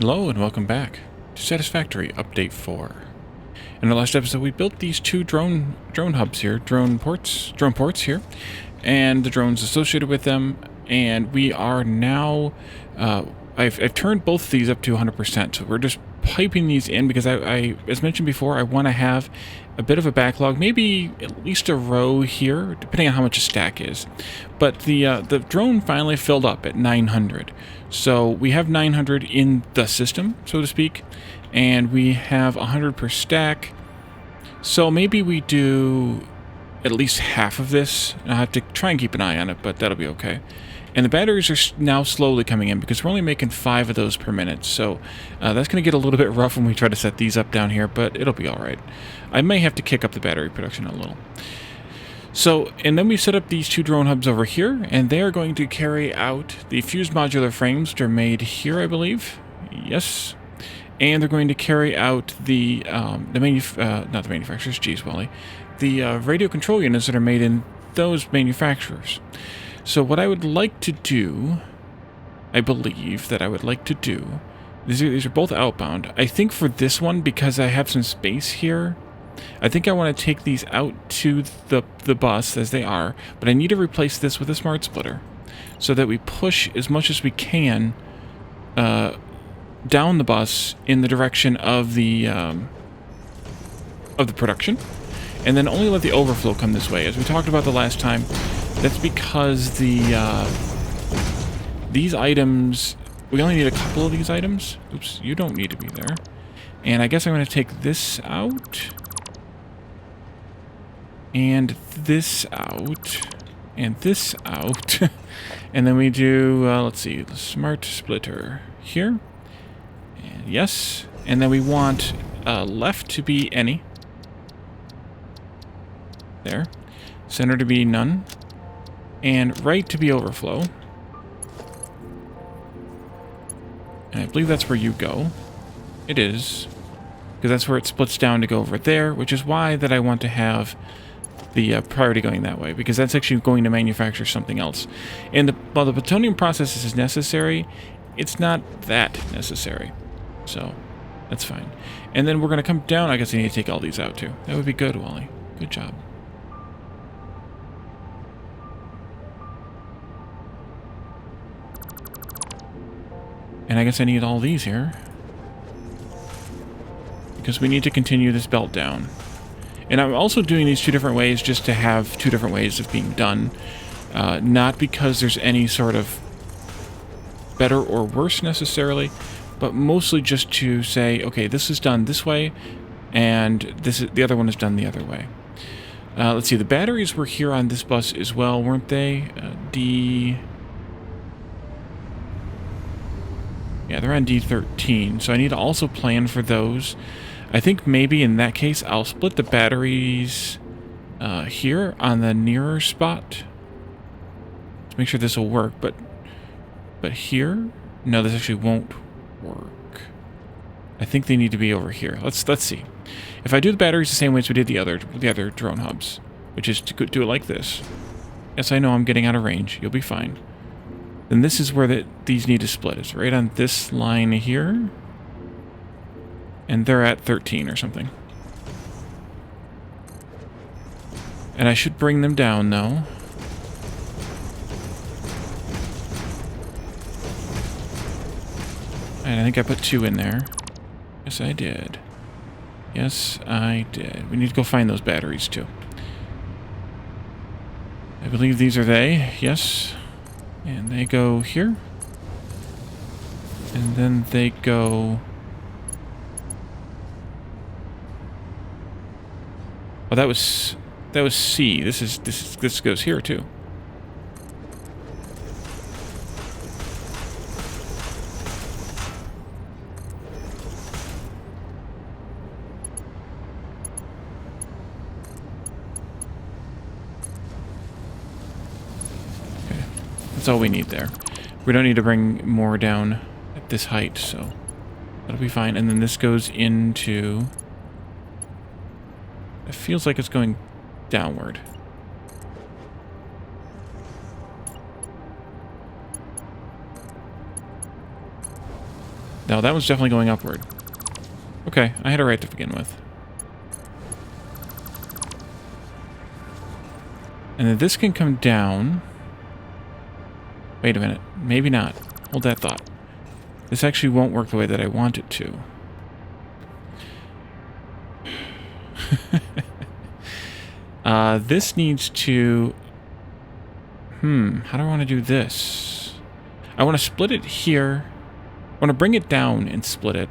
Hello and welcome back to Satisfactory Update 4. In the last episode we built these two drone hubs here, drone ports here, and the drones associated with them, and we are now, I've turned both of these up to 100%, so we're just piping these in because I as mentioned before, I want to have a bit of a backlog, maybe at least a row here, depending on how much a stack is. But the drone finally filled up at 900. So we have 900 in the system, so to speak, and we have 100 per stack. So maybe we do at least half of this. I'll have to try and keep an eye on it, but that'll be okay. And the batteries are now slowly coming in because we're only making 5 of those per minute. So that's going to get a little bit rough when we try to set these up down here, but it'll be all right. I may have to kick up the battery production a little. So, and then we set up these two drone hubs over here, and they are going to carry out the fused modular frames, which are made here, I believe. Yes. And they're going to carry out the manufacturers, geez, Wally. The radio control units that are made in those manufacturers. So what I would like to do, I believe that I would like to do, these are both outbound. I think for this one, because I have some space here, I think I want to take these out to the bus as they are, but I need to replace this with a smart splitter so that we push as much as we can down the bus in the direction of the production, and then only let the overflow come this way. As we talked about the last time, that's because these items, we only need a couple of these items. Oops, you don't need to be there. And I guess I'm going to take this out, and this out, and this out. And then we do, let's see, the smart splitter here. And yes. And then we want left to be any. There. Center to be none. And right to be overflow. And I believe that's where you go. It is. Because that's where it splits down to go over there, which is why that I want to have the priority going that way, because that's actually going to manufacture something else. And while the plutonium process is necessary, it's not that necessary. So, that's fine. And then we're going to come down. I guess I need to take all these out too. That would be good, Wally. Good job. And I guess I need all these here, because we need to continue this belt down. And I'm also doing these two different ways just to have two different ways of being done. Not because there's any sort of better or worse necessarily, but mostly just to say, okay, this is done this way, and the other one is done the other way. Let's see, the batteries were here on this bus as well, weren't they? Yeah, they're on D13, so I need to also plan for those. I think maybe in that case, I'll split the batteries here on the nearer spot to make sure this will work. But here, no, this actually won't work. I think they need to be over here. Let's see. If I do the batteries the same way as we did the other drone hubs, which is to do it like this. Yes, I know I'm getting out of range. You'll be fine. Then this is where these need to split. It's right on this line here. And they're at 13 or something. And I should bring them down, though. And I think I put 2 in there. Yes, I did. Yes, I did. We need to go find those batteries, too. I believe these are they. Yes. And they go here. And then they go... Oh, that was C. This goes here too. Okay, that's all we need there. We don't need to bring more down at this height, so that'll be fine. And then this goes into... It feels like it's going downward. No, that one's definitely going upward. Okay, I had it right to begin with. And then this can come down. Wait a minute. Maybe not. Hold that thought. This actually won't work the way that I want it to. This needs to... how do I want to do this? I want to split it here. I want to bring it down and split it.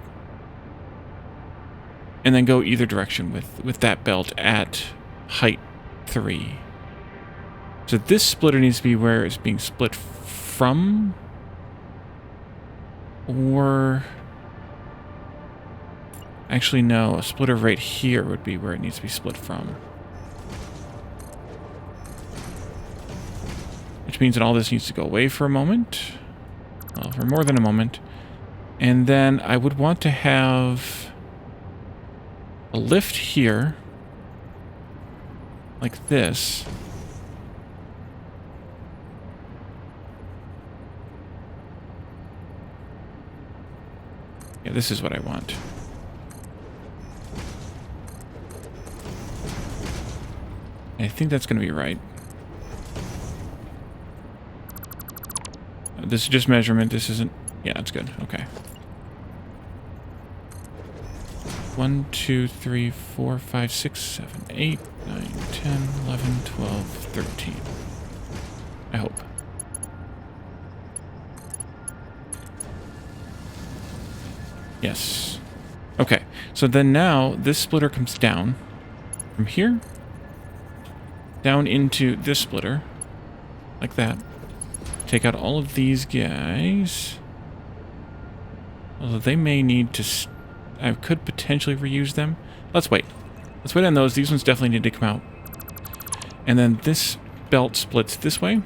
And then go either direction with that belt at height 3. So this splitter needs to be where it's being split from. Or... Actually, no. A splitter right here would be where it needs to be split from. Which means that all this needs to go away for a moment. Well, for more than a moment. And then I would want to have a lift here. Like this. Yeah, this is what I want. I think that's going to be right. This is just measurement. This isn't... Yeah, it's good. Okay. 1, 2, 3, 4, 5, 6, 7, 8, 9, 10, 11, 12, 13. I hope. Yes. Okay. So then now this splitter comes down from here down into this splitter like that. Take out all of these guys. Although they may need to... I could potentially reuse them. Let's wait. Let's wait on those. These ones definitely need to come out. And then this belt splits this way.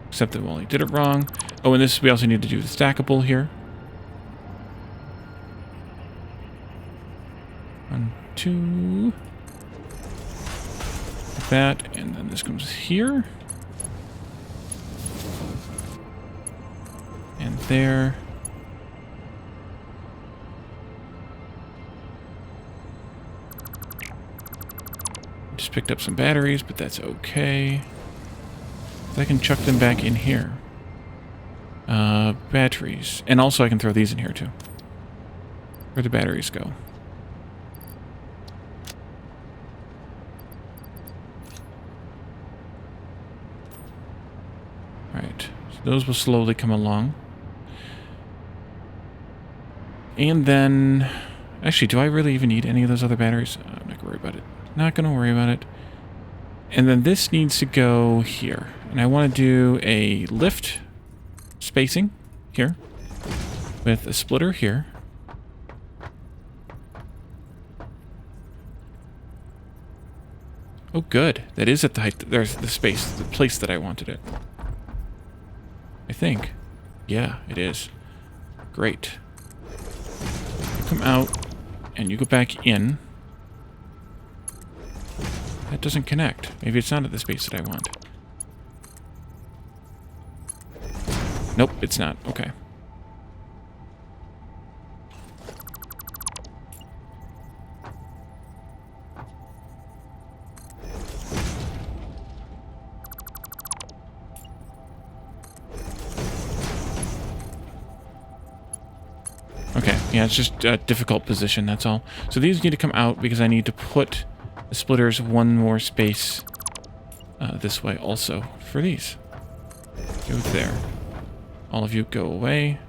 Except that, well, he did it wrong. Oh, and this, we also need to do the stackable here. 1, 2... Like that, and then this comes here. And there. Just picked up some batteries, but that's okay. I can chuck them back in here. Batteries. And also I can throw these in here too. Where'd the batteries go? Alright. So those will slowly come along. And then... Actually, do I really even need any of those other batteries? I'm not gonna worry about it. Not gonna worry about it. And then this needs to go here. And I want to do a lift spacing here with a splitter here. Oh, good. That is at the height. There's the space, the place that I wanted it. I think. Yeah, it is. Great. You come out and you go back in. That doesn't connect. Maybe it's not at the space that I want. Nope, it's not. Okay. Okay, yeah, it's just a difficult position, that's all. So these need to come out because I need to put the splitters one more space this way also for these. Go there. All of you go away.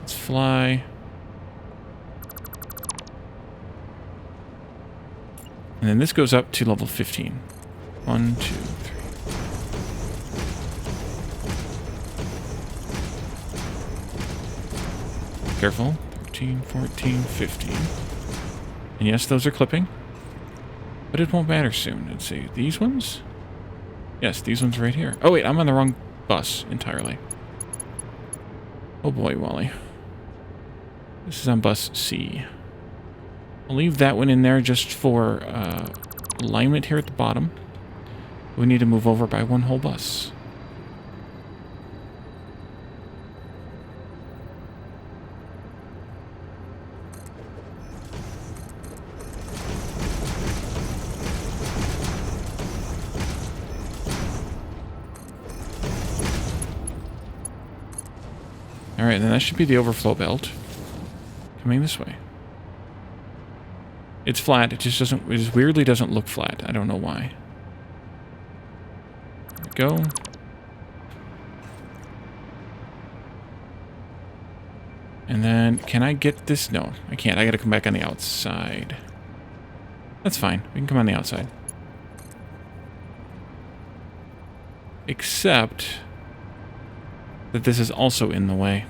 Let's fly. And then this goes up to level 15. 1, 2, 3. Careful. 13, 14, 15. And yes, those are clipping. But it won't matter soon. Let's see. These ones? Yes, these ones right here. Oh wait, I'm on the wrong bus entirely. Oh boy, Wally. This is on bus C. I'll leave that one in there just for alignment here at the bottom. We need to move over by one whole bus. Alright, then that should be the overflow belt. Coming this way. It's flat, it just doesn't, it just weirdly doesn't look flat. I don't know why. There we go. And then, can I get this? No, I can't. I gotta come back on the outside. That's fine. We can come on the outside. Except that this is also in the way.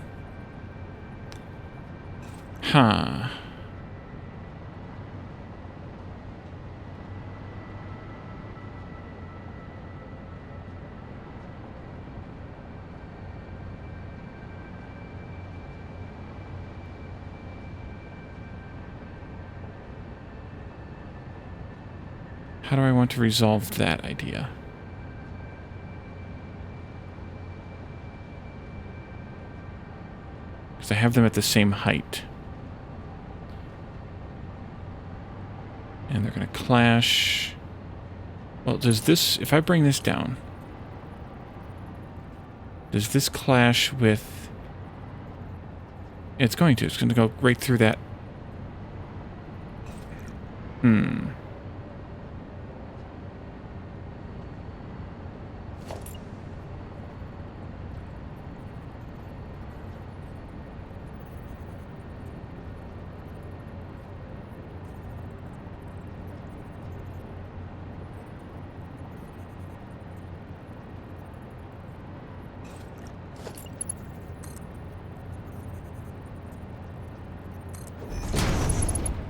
Huh. How do I want to resolve that idea? Because I have them at the same height. And they're going to clash. Well, does this... If I bring this down... Does this clash with... It's going to. It's going to go right through that.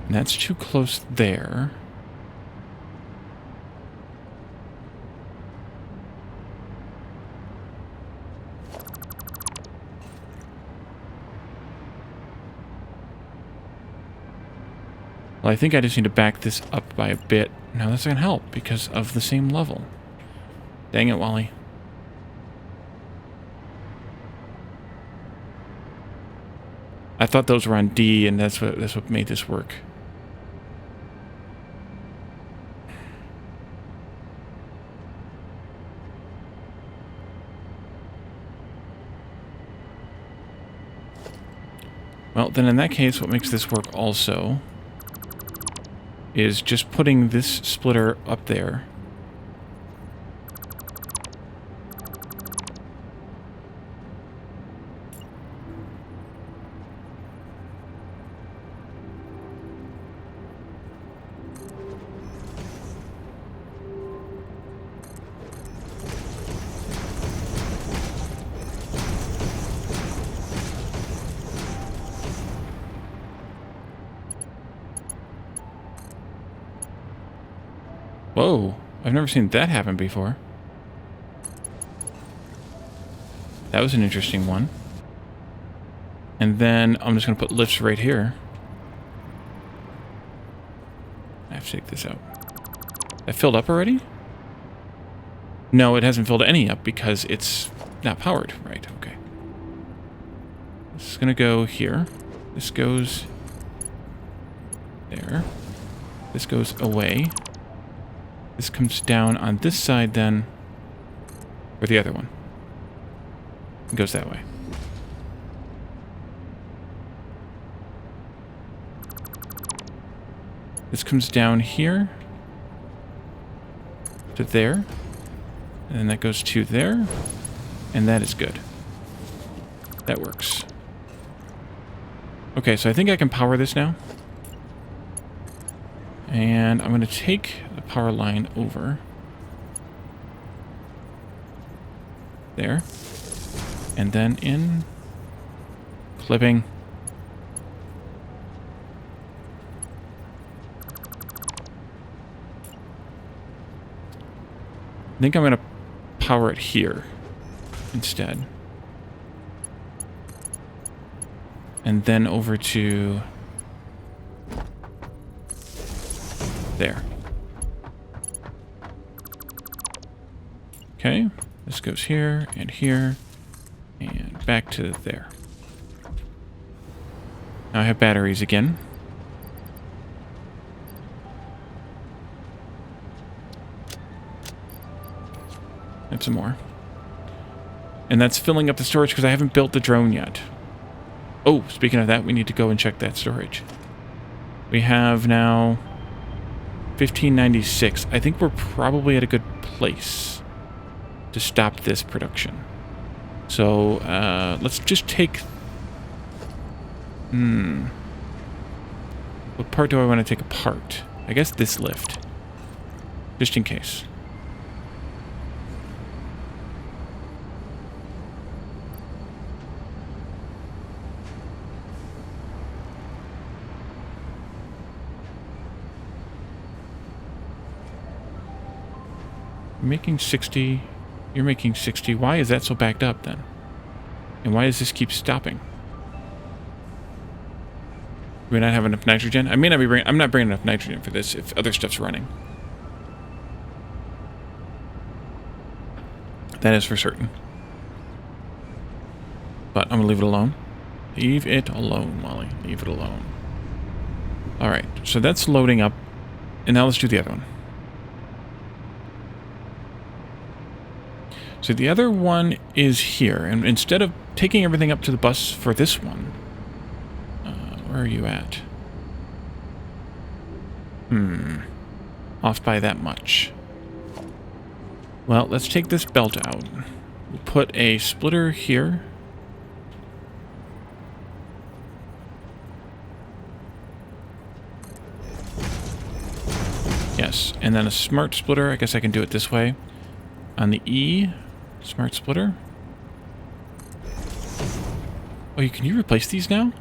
And that's too close there. Well, I think I just need to back this up by a bit. Now that's not going to help because of the same level. Dang it, Wally. I thought those were on D, and that's what made this work. Well, then in that case, what makes this work also is just putting this splitter up there. Whoa, I've never seen that happen before. That was an interesting one. And then I'm just going to put lifts right here. I have to take this out. That filled up already? No, it hasn't filled any up because it's not powered. Right, okay. This is going to go here. This goes there. This goes away. This comes down on this side then, or the other one. It goes that way. This comes down here to there, and then that goes to there, and that is good. That works. Okay, so I think I can power this now. And I'm going to take the power line over there, and then in, clipping. I think I'm going to power it here instead. And then over to there. Okay, this goes here, and back to there. Now I have batteries again. And some more. And that's filling up the storage because I haven't built the drone yet. Oh, speaking of that, we need to go and check that storage. We have now 1596. I think we're probably at a good place to stop this production. So, let's just take... What part do I want to take apart? I guess this lift. Just in case. Making 60. You're making 60. Why is that so backed up then? And why does this keep stopping? Do we not have enough nitrogen? I may not be bringing... I'm not bringing enough nitrogen for this if other stuff's running. That is for certain. But I'm gonna leave it alone. Leave it alone, Molly. Leave it alone. Alright, so that's loading up. And now let's do the other one. So the other one is here, and instead of taking everything up to the bus for this one, where are you at? Off by that much. Well, let's take this belt out. We'll put a splitter here. Yes, and then a smart splitter. I guess I can do it this way. On the E, smart splitter. Oh, can you replace these now?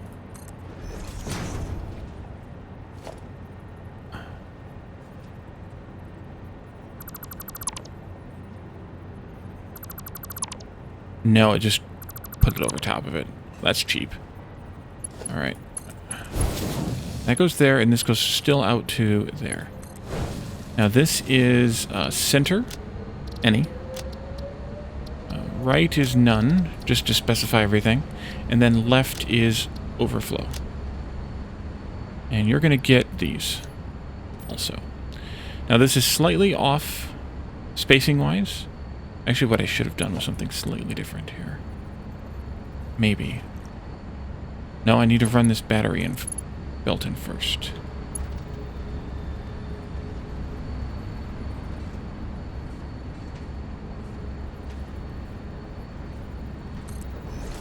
No, it just put it over top of it. That's cheap. Alright. That goes there, and this goes still out to there. Now this is center, any. Right is none, just to specify everything. And then left is overflow. And you're going to get these also. Now this is slightly off spacing-wise. Actually, what I should have done was something slightly different here. Maybe. No, I need to run this battery in built in first.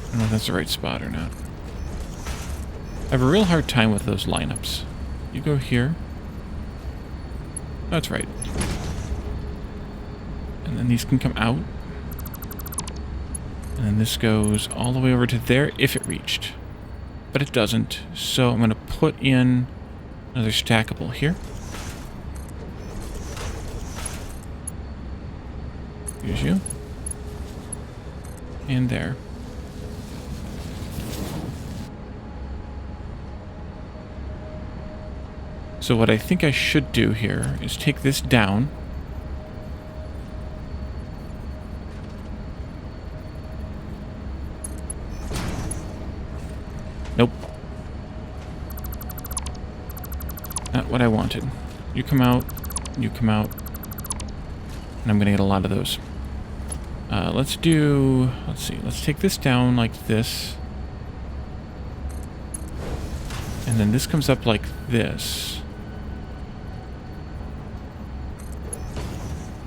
I don't know if that's the right spot or not. I have a real hard time with those lineups. You go here. That's right. And then these can come out. And then this goes all the way over to there if it reached. But it doesn't. So I'm going to put in another stackable here. Here's you. And there. So what I think I should do here is take this down. Nope. Not what I wanted. You come out, and I'm gonna get a lot of those. Let's see, let's take this down like this. And then this comes up like this.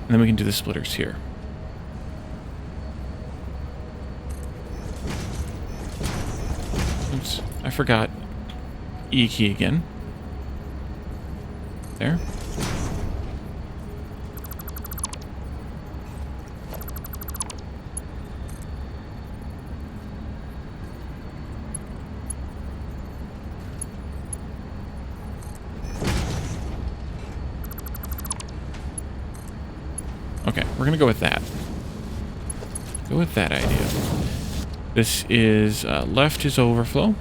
And then we can do the splitters here. Oops, I forgot E key again. There. Okay, we're gonna go with that. Go with that idea. This is, left is overflow.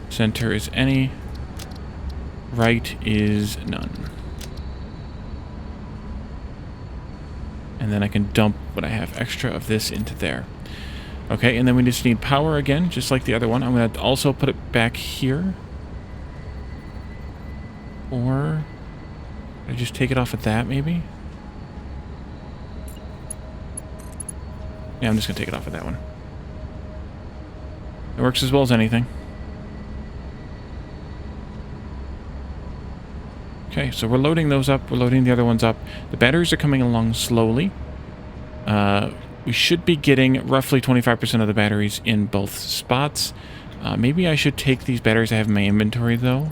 Center is any. Right is none. And then I can dump what I have extra of this into there. Okay, and then we just need power again, just like the other one. I'm gonna also put it back here. Or I just take it off at that, maybe? Yeah, I'm just gonna take it off of that one. It works as well as anything. Okay, so we're loading those up. We're loading the other ones up. The batteries are coming along slowly. We should be getting roughly 25% of the batteries in both spots. Maybe I should take these batteries I have in my inventory, though,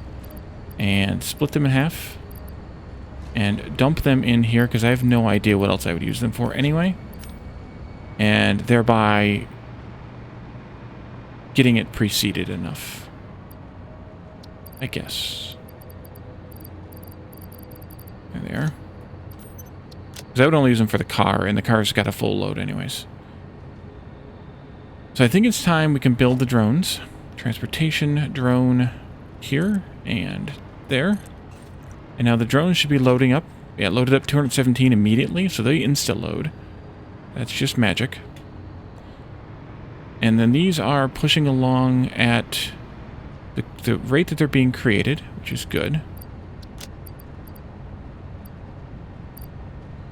and split them in half and dump them in here, because I have no idea what else I would use them for anyway. And thereby getting it preceded enough, I guess. There they are. Because I would only use them for the car, and the car's got a full load anyways. So I think it's time we can build the drones. Transportation drone here and there. And now the drones should be loading up. Yeah, loaded up 217 immediately, so they insta-load. That's just magic. And then these are pushing along at the rate that they're being created, which is good.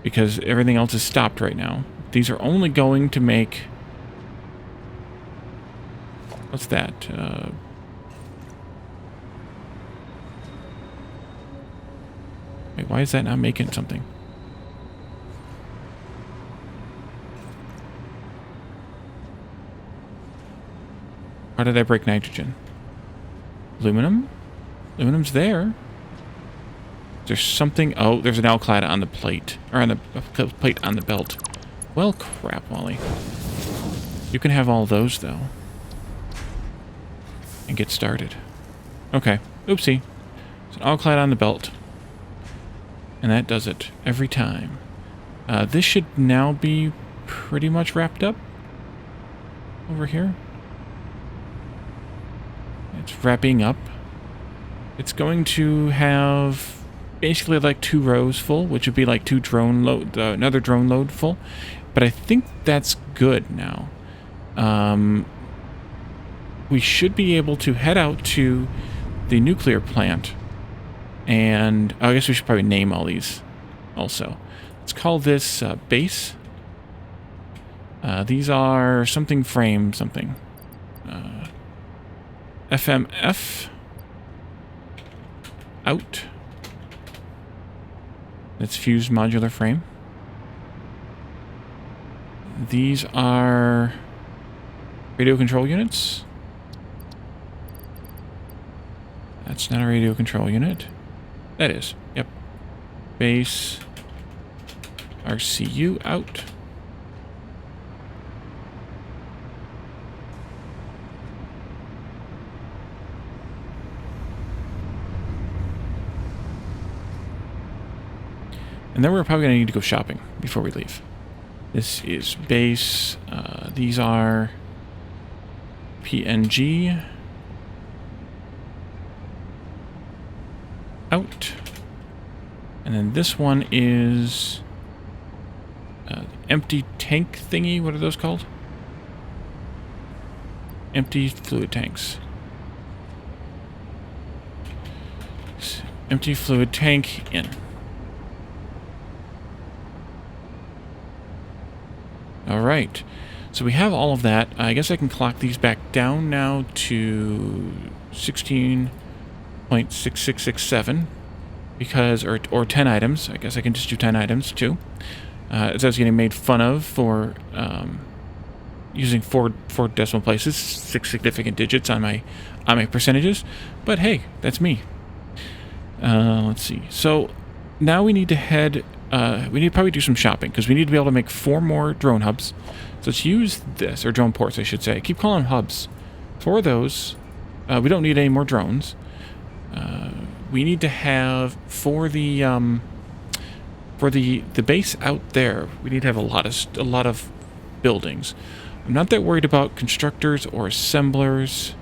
Because everything else is stopped right now. These are only going to make... What's that? Wait, why is that not making something? How did I break nitrogen? Aluminum? Aluminum's there. There's something... Oh, there's an alclad on the plate. Or on the plate on the belt. Well, crap, Wally. You can have all those, though. And get started. Okay. Oopsie. It's an alclad on the belt. And that does it every time. This should now be pretty much wrapped up. Over here. It's wrapping up. It's going to have basically like 2 rows full, which would be like 2 drone load, another drone load full. But I think that's good now. We should be able to head out to the nuclear plant. And I guess we should probably name all these also. Let's call this base. These are something frame something. FMF. Out. That's fused modular frame. These are radio control units. That's not a radio control unit. That is. Yep. Base. RCU out. And then we're probably going to need to go shopping before we leave. This is base. These are PNG. Out. And then this one is empty tank thingy. What are those called? Empty fluid tanks. Empty fluid tank in. Alright, so we have all of that. I guess I can clock these back down now to 16.6667 because, or 10 items. I guess I can just do 10 items too. As I was getting made fun of for using four decimal places, 6 significant digits on my percentages. But hey, that's me. Let's see. So now we need to head... we need to probably do some shopping, because we need to be able to make 4 more drone hubs. So let's use this, or drone ports, I should say. I keep calling them hubs. For those, we don't need any more drones. We need to have, for the base out there, we need to have a lot of buildings. I'm not that worried about constructors or assemblers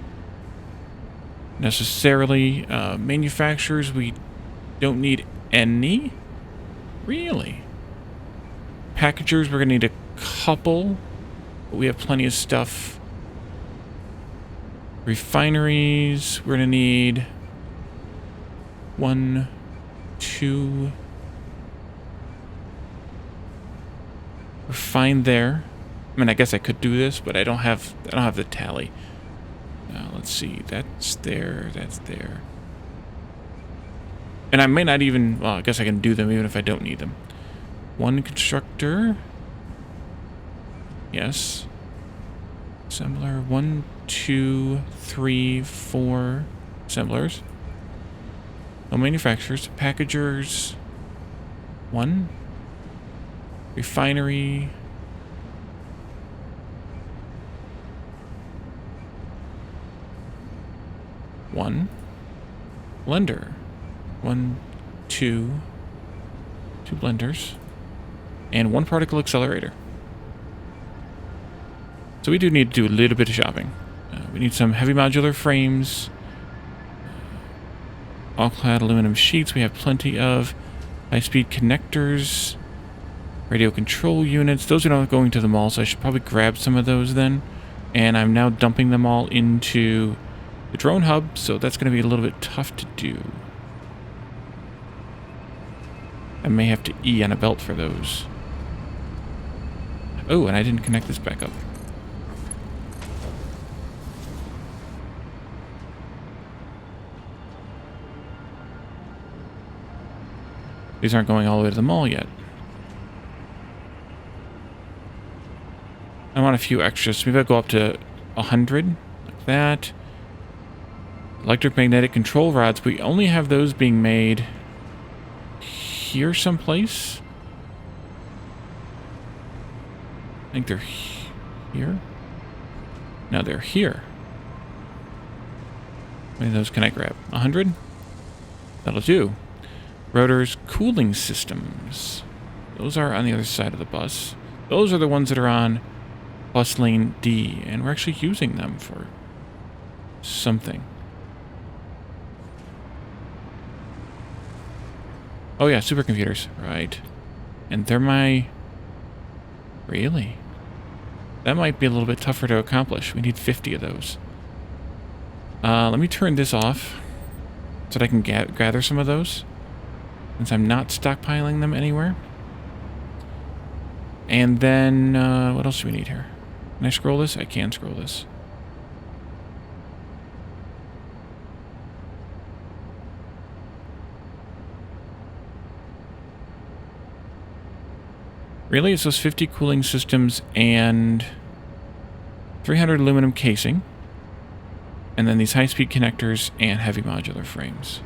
necessarily. Manufacturers, we don't need any. Really? Packagers, we're going to need a couple. But we have plenty of stuff. Refineries, we're going to need 1, 2. We're fine there. I mean, I guess I could do this, but I don't have the tally. Let's see. That's there. That's there. And I may not even, well, I guess I can do them even if I don't need them. One constructor. Yes. Assembler. 1, 2, 3, 4 assemblers. No manufacturers. Packagers. 1. Refinery. 1. Blender. 1, 2. 2 blenders. And 1 particle accelerator. So we do need to do a little bit of shopping. We need some heavy modular frames. All-clad aluminum sheets we have plenty of. High-speed connectors. Radio control units. Those are not going to the mall, so I should probably grab some of those then. And I'm now dumping them all into the drone hub, so that's going to be a little bit tough to do. I may have to E on a belt for those. Oh, and I didn't connect this back up. These aren't going all the way to the mall yet. I want a few extras. Maybe I'll go up to 100, like that. Electromagnetic control rods. We only have those being made here someplace. I think they're here. No, they're here. How many of those can I grab? 100? That'll do. Rotors, cooling systems. Those are on the other side of the bus. Those are the ones that are on bus lane D, and we're actually using them for something. Oh yeah, supercomputers, right. And they're my... Really? That might be a little bit tougher to accomplish. We need 50 of those. Let me turn this off so that I can gather some of those, since I'm not stockpiling them anywhere. And then, what else do we need here? Can I scroll this? I can scroll this. Really? It's those 50 cooling systems and 300 aluminum casing. And then these high-speed connectors and heavy modular frames.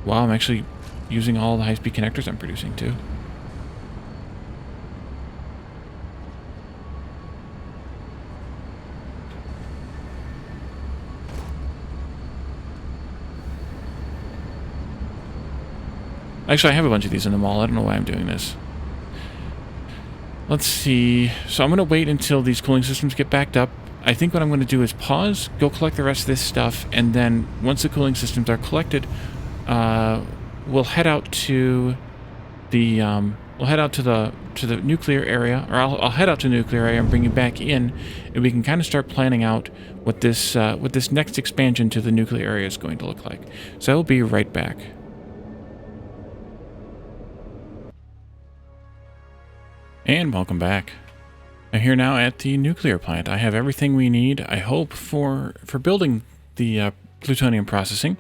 Wow, I'm actually using all the high-speed connectors I'm producing too. Actually, I have a bunch of these in the mall. I don't know why I'm doing this. Let's see. So I'm going to wait until these cooling systems get backed up. I think what I'm going to do is pause, go collect the rest of this stuff, and then once the cooling systems are collected, we'll head out to the nuclear area, or I'll head out to the nuclear area and bring you back in, and we can kind of start planning out what this next expansion to the nuclear area is going to look like. So I will be right back. And welcome back. I'm here now at the nuclear plant. I have everything we need, I hope, for building the plutonium processing.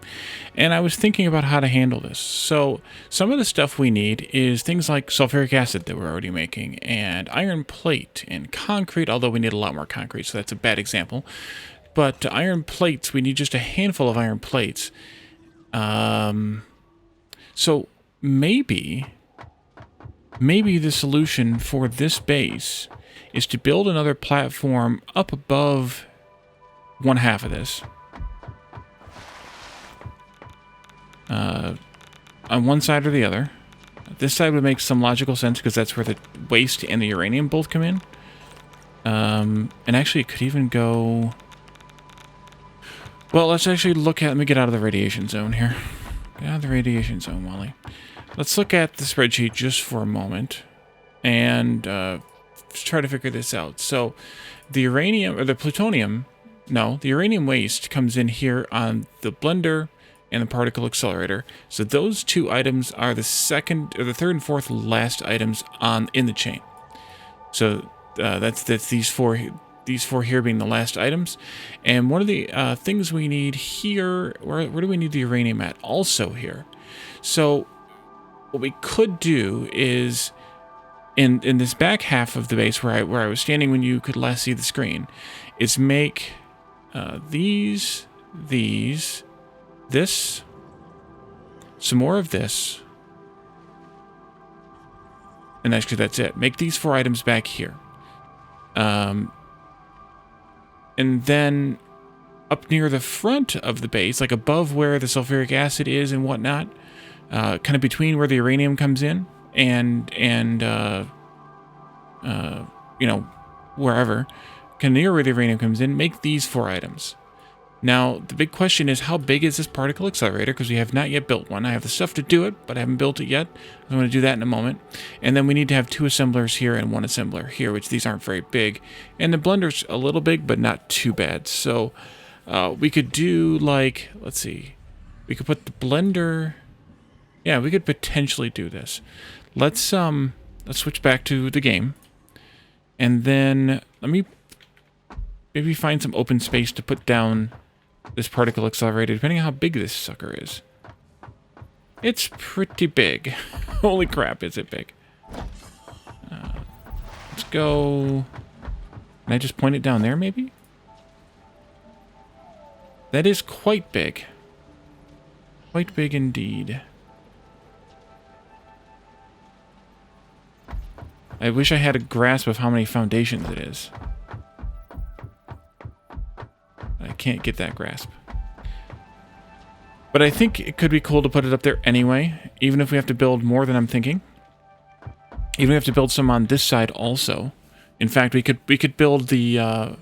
And I was thinking about how to handle this. So some of the stuff we need is things like sulfuric acid that we're already making, and iron plate and concrete, although we need a lot more concrete, so that's a bad example. But iron plates, we need just a handful of iron plates. So maybe the solution for this base is to build another platform up above one half of this. On one side or the other. This side would make some logical sense because that's where the waste and the uranium both come in. And actually it could even go... Well, let's actually look at... Let me get out of the radiation zone here. Get out of the radiation zone, Wally. Let's look at the spreadsheet just for a moment and try to figure this out. So the uranium, or the plutonium, no, the uranium waste comes in here on the blender and the particle accelerator. So those two items are the second, or the third and fourth last items in the chain. So that's these four these 4 here being the last items. And one of the things we need here, where do we need the uranium at? Also here. So what we could do is in this back half of the base where I was standing when you could last see the screen, is make these, this, some more of this, and actually that's it. Make these 4 items back here. And then up near the front of the base, like above where the sulfuric acid is and whatnot, kind of between where the uranium comes in and you know, wherever, kind of near where the uranium comes in, make these 4 items. Now, the big question is, how big is this particle accelerator? Because we have not yet built one. I have the stuff to do it, but I haven't built it yet. I'm going to do that in a moment. And then we need to have 2 assemblers here and 1 assembler here, which these aren't very big. And the blender's a little big, but not too bad. So we could do, like, let's see. We could put the blender... Yeah, we could potentially do this. Let's switch back to the game. And then let me maybe find some open space to put down this particle accelerator, depending on how big this sucker is. It's pretty big. Holy crap, is it big. Let's go... Can I just point it down there, maybe? That is quite big. Quite big indeed. I wish I had a grasp of how many foundations it is. I can't get that grasp. But I think it could be cool to put it up there anyway, even if we have to build more than I'm thinking. Even if we have to build some on this side also. In fact, we could build the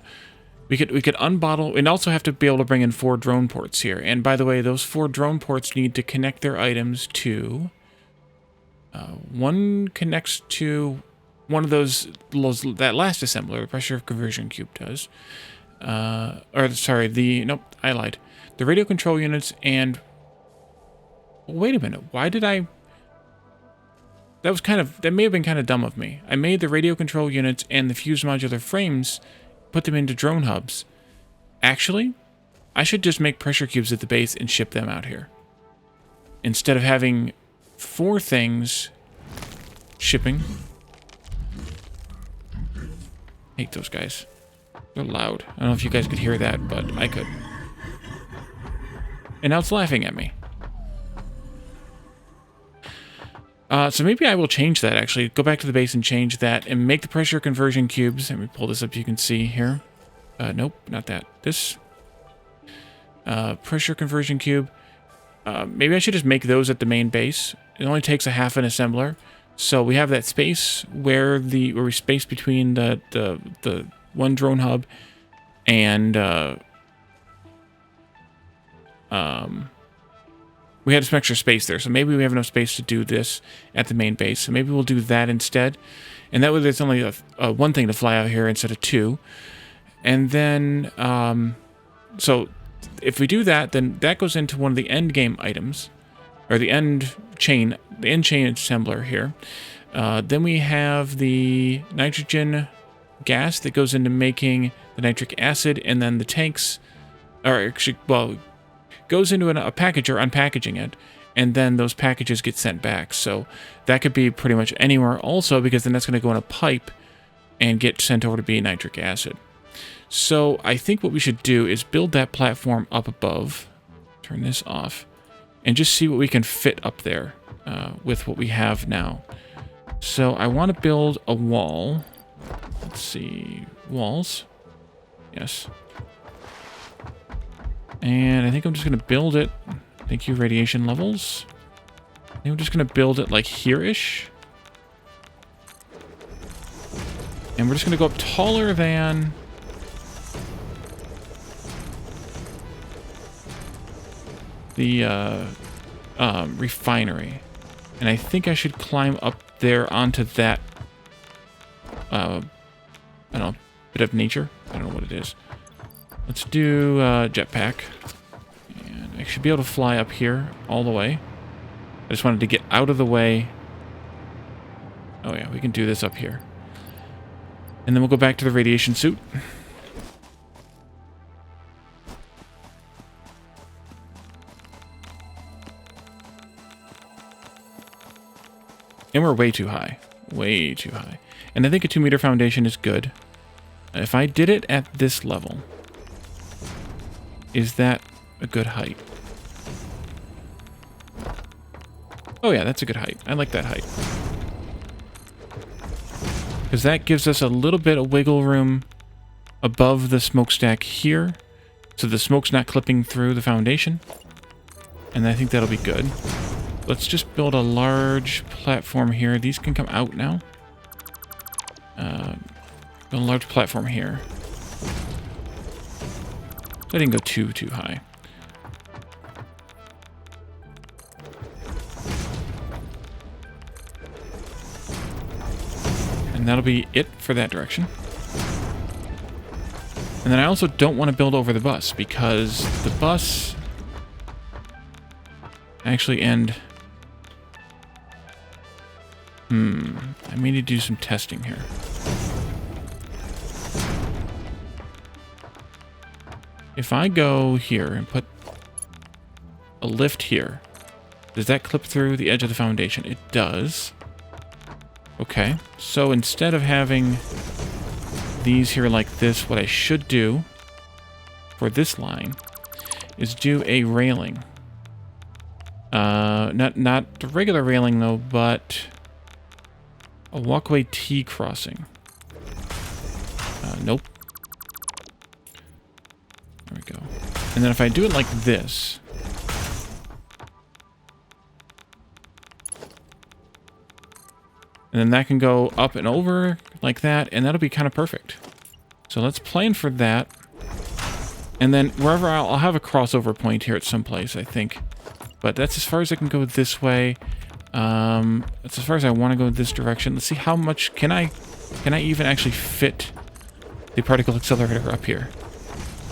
we could unbottle, and also have to be able to bring in 4 drone ports here. And by the way, those 4 drone ports need to connect their items to one connects to one of those that last assembler, the pressure conversion cube does. Or sorry, nope, I lied. The radio control units and... Wait a minute, why did I... That may have been kind of dumb of me. I made the radio control units and the fused modular frames, put them into drone hubs. Actually, I should just make pressure cubes at the base and ship them out here. Instead of having 4 things shipping. Hate those guys. They're loud. I don't know if you guys could hear that, but I could. And now it's laughing at me. So maybe I will change that, actually. Go back to the base and change that, and make the pressure conversion cubes. Let me pull this up so you can see here. Nope, not that. This. Pressure conversion cube. Maybe I should just make those at the main base. It only takes a half an assembler. So we have that space where we space between the one drone hub and we had some extra space there, so maybe we have enough space to do this at the main base. So maybe we'll do that instead, and that way there's only one thing to fly out here instead of 2. And then so if we do that, then that goes into one of the end game items, or the end chain assembler here. Then we have the nitrogen gas that goes into making the nitric acid, and then the tanks, or actually, well, goes into a packager, unpackaging it, and then those packages get sent back. So that could be pretty much anywhere also, because then that's going to go in a pipe and get sent over to be nitric acid. So I think what we should do is build that platform up above, turn this off, and just see what we can fit up there with what we have now. So I want to build a wall. Let's see, walls. Yes. And I think I'm just going to build it. Thank you, radiation levels. I think I'm just going to build it like here-ish. And we're just going to go up taller than... the refinery. And I think I should climb up there onto that, I don't know, bit of nature. I don't know what it is. Let's do jetpack. And I should be able to fly up here all the way. I just wanted to get out of the way. Oh yeah, we can do this up here. And then we'll go back to the radiation suit. And we're way too high. Way too high. And I think a 2-meter foundation is good. If I did it at this level, is that a good height? Oh yeah, that's a good height. I like that height. Because that gives us a little bit of wiggle room above the smokestack here. So the smoke's not clipping through the foundation. And I think that'll be good. Let's just build a large platform here. These can come out now. Build a large platform here. I didn't go too high. And that'll be it for that direction. And then I also don't want to build over the bus because the bus actually end. I may need to do some testing here. If I go here and put a lift here, does that clip through the edge of the foundation? It does. Okay, so instead of having these here like this, what I should do for this line is do a railing. Not the regular railing though, but a walkway T crossing. Nope. There we go. And then if I do it like this, and then that can go up and over like that, and that'll be kind of perfect. So let's plan for that. And then wherever I'll have a crossover point here at some place, I think. But that's as far as I can go this way. That's as far as I want to go this direction. Let's see how much can I even actually fit the particle accelerator up here.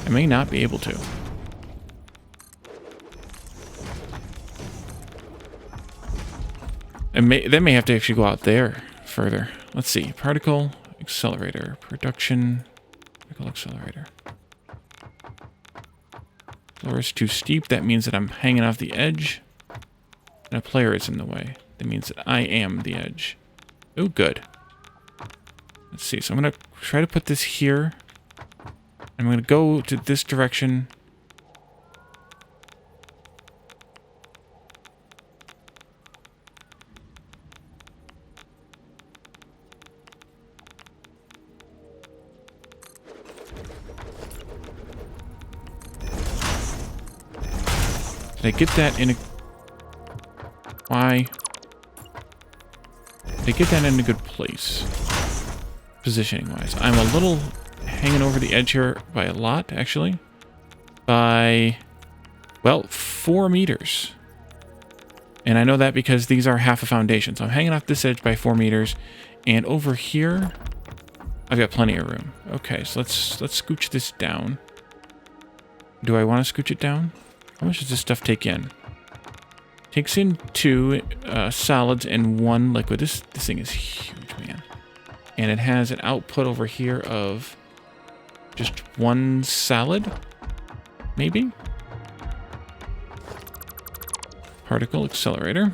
I may not be able to. That may have to actually go out there further. Let's see. Particle accelerator. Production. Particle accelerator. Floor is too steep. That means that I'm hanging off the edge. And a player is in the way. That means that I am the edge. Oh, good. Let's see. So I'm going to try to put this here. I'm going to go to this direction. Did I get that in a... Why? Did I get that in a good place? Positioning-wise. I'm a little hanging over the edge here by a lot, actually. By, well, 4 meters. And I know that because these are half a foundation. So I'm hanging off this edge by 4 meters. And over here, I've got plenty of room. Okay, so let's scooch this down. Do I want to scooch it down? How much does this stuff take in? Takes in 2 solids and 1 liquid. This thing is huge, man. And it has an output over here of just 1 solid, maybe? Particle accelerator.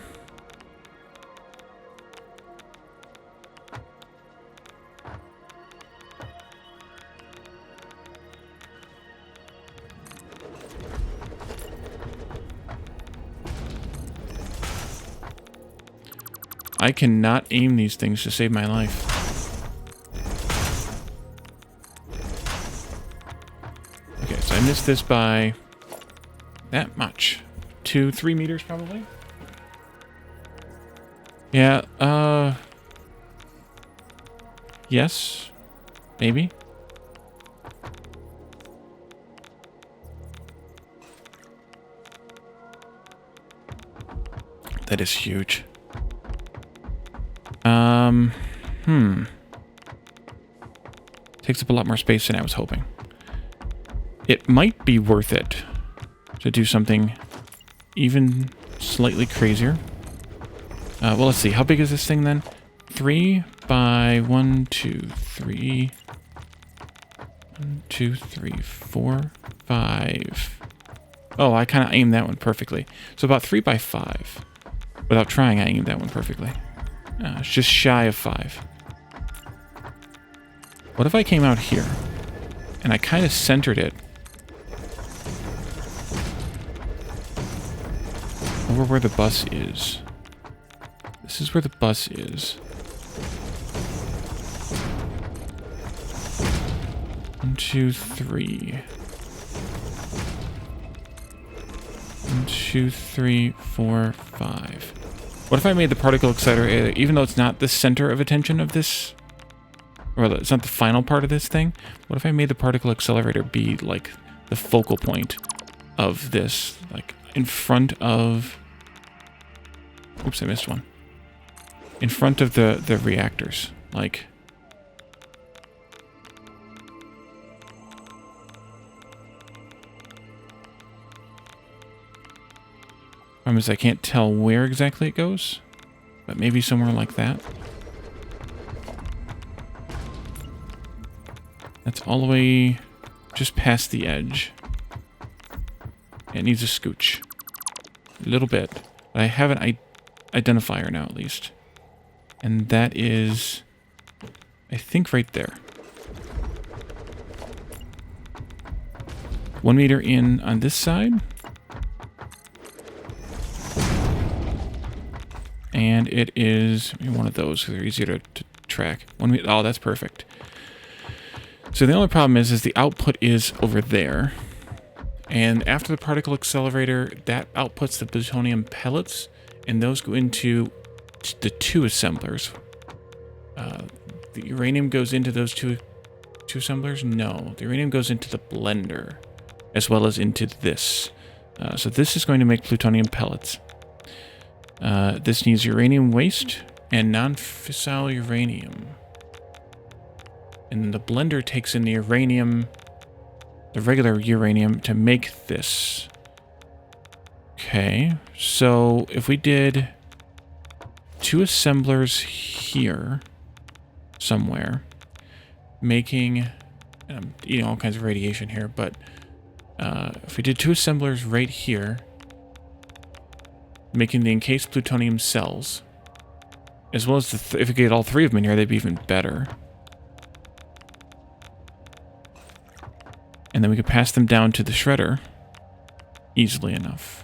I cannot aim these things to save my life. Okay, so I missed this by that much. 2-3 meters probably? Yeah, yes. Maybe. That is huge. Takes up a lot more space than I was hoping. It might be worth it to do something even slightly crazier. Well, let's see. How big is this thing then? 3 by 1, 2, 3. 1, 2, 3, 4, 5. Oh, I kind of aimed that one perfectly. So about 3 by 5. Without trying, I aimed that one perfectly. It's just shy of 5. What if I came out here and I kind of centered it over where the bus is? This is where the bus is. 1, 2, 3. 1, 2, 3, 4, 5. What if I made the particle accelerator, even though it's not the center of attention of this, or it's not the final part of this thing, what if I made the particle accelerator be like the focal point of this, like in front of, oops, I missed one. In front of the reactors, like, I can't tell where exactly it goes, but maybe somewhere like that. That's all the way just past the edge. It needs a scooch. A little bit. But I have an identifier now, at least. And that is, I think, right there. 1 meter in on this side. And it is one of those, because they're easier to track. 1 meter, oh, that's perfect. So the only problem is the output is over there. And after the particle accelerator, that outputs the plutonium pellets, and those go into the 2 assemblers. The uranium goes into those two assemblers? No, the uranium goes into the blender, as well as into this. So this is going to make plutonium pellets. This needs uranium waste and non-fissile uranium. And then the blender takes in the uranium, the regular uranium, to make this. Okay, so if we did 2 assemblers here, somewhere, making, and I'm eating all kinds of radiation here, but if we did 2 assemblers right here, making the encased plutonium cells, as well as if we get all 3 of them in here, they'd be even better. And then we could pass them down to the shredder easily enough.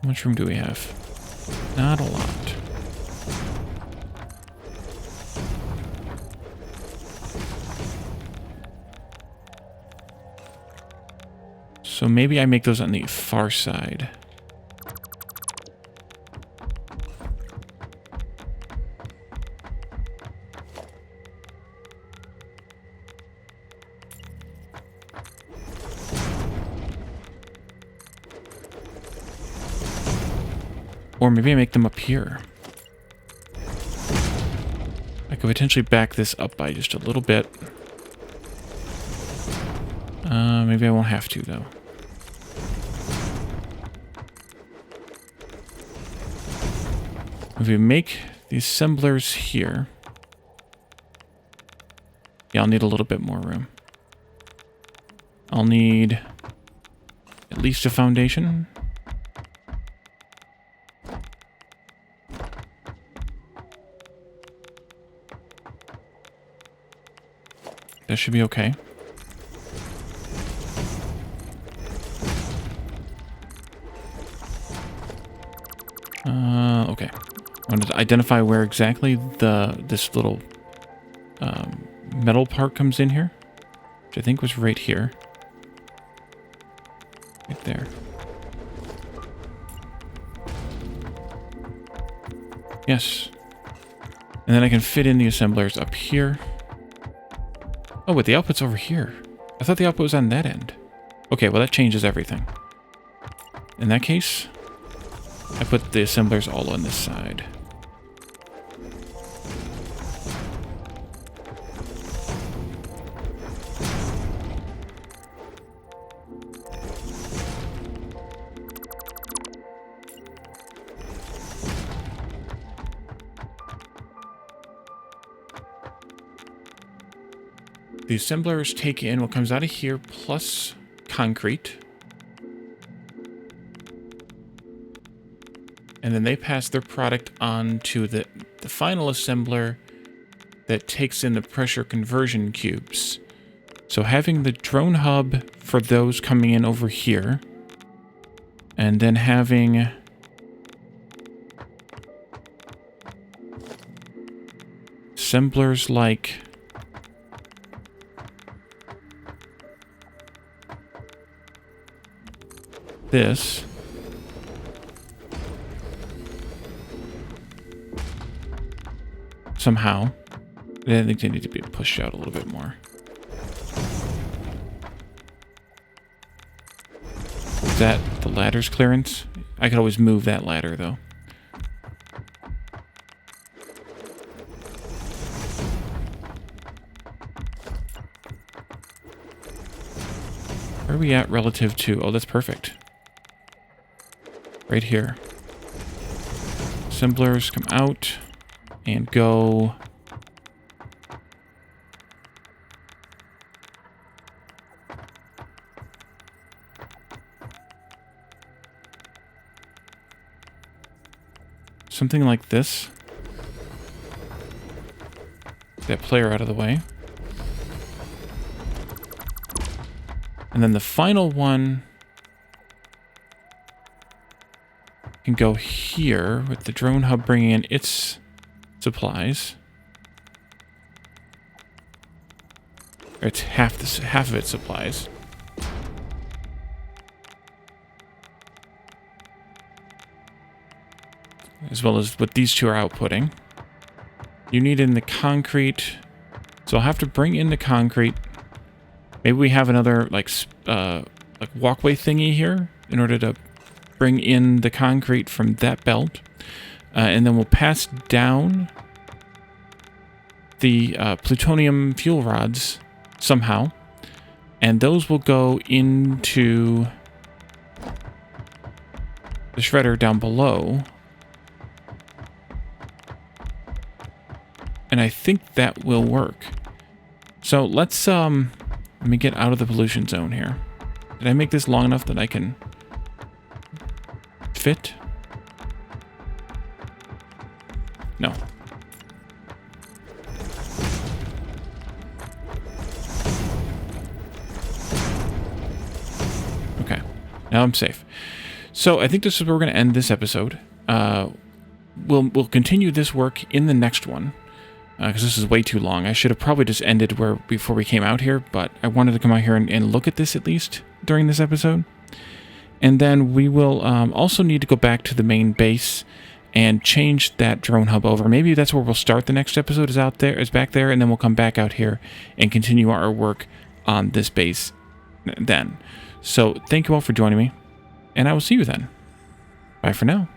How much room do we have? Not a lot. So maybe I make those on the far side. Or maybe I make them up here. I could potentially back this up by just a little bit. Maybe I won't have to, though. If we make the assemblers here... Yeah, I'll need a little bit more room. I'll need at least a foundation. That should be okay. Okay. I wanted to identify where exactly this little metal part comes in here, which I think was right here. Right there. Yes. And then I can fit in the assemblers up here. Oh, wait, the output's over here. I thought the output was on that end. Okay, well, that changes everything. In that case, I put the assemblers all on this side. The assemblers take in what comes out of here plus concrete. and then they pass their product on to the final assembler that takes in the pressure conversion cubes. So having the drone hub for those coming in over here, and then having assemblers like this. Somehow. I think they need to be pushed out a little bit more. Is that the ladder's clearance? I could always move that ladder, though. Where are we at relative to... Oh, that's perfect. Right here. Assemblers come out and go... something like this. That player out of the way. And then the final one can go here with the drone hub bringing in its supplies. Or it's half of its supplies. As well as what these two are outputting. You need in the concrete. So I'll have to bring in the concrete. Maybe we have another like walkway thingy here in order to bring in the concrete from that belt. And then we'll pass down the plutonium fuel rods somehow. And those will go into the shredder down below. And I think that will work. So let's let me get out of the pollution zone here. Did I make this long enough that I can fit? No. Okay. Now I'm safe. So I think this is where we're going to end this episode. We'll continue this work in the next one. Because this is way too long. I should have probably just ended before we came out here, but I wanted to come out here and look at this at least during this episode. And then we will also need to go back to the main base and change that drone hub over. Maybe that's where we'll start the next episode, is back there, and then we'll come back out here and continue our work on this base then. So thank you all for joining me, and I will see you then. Bye for now.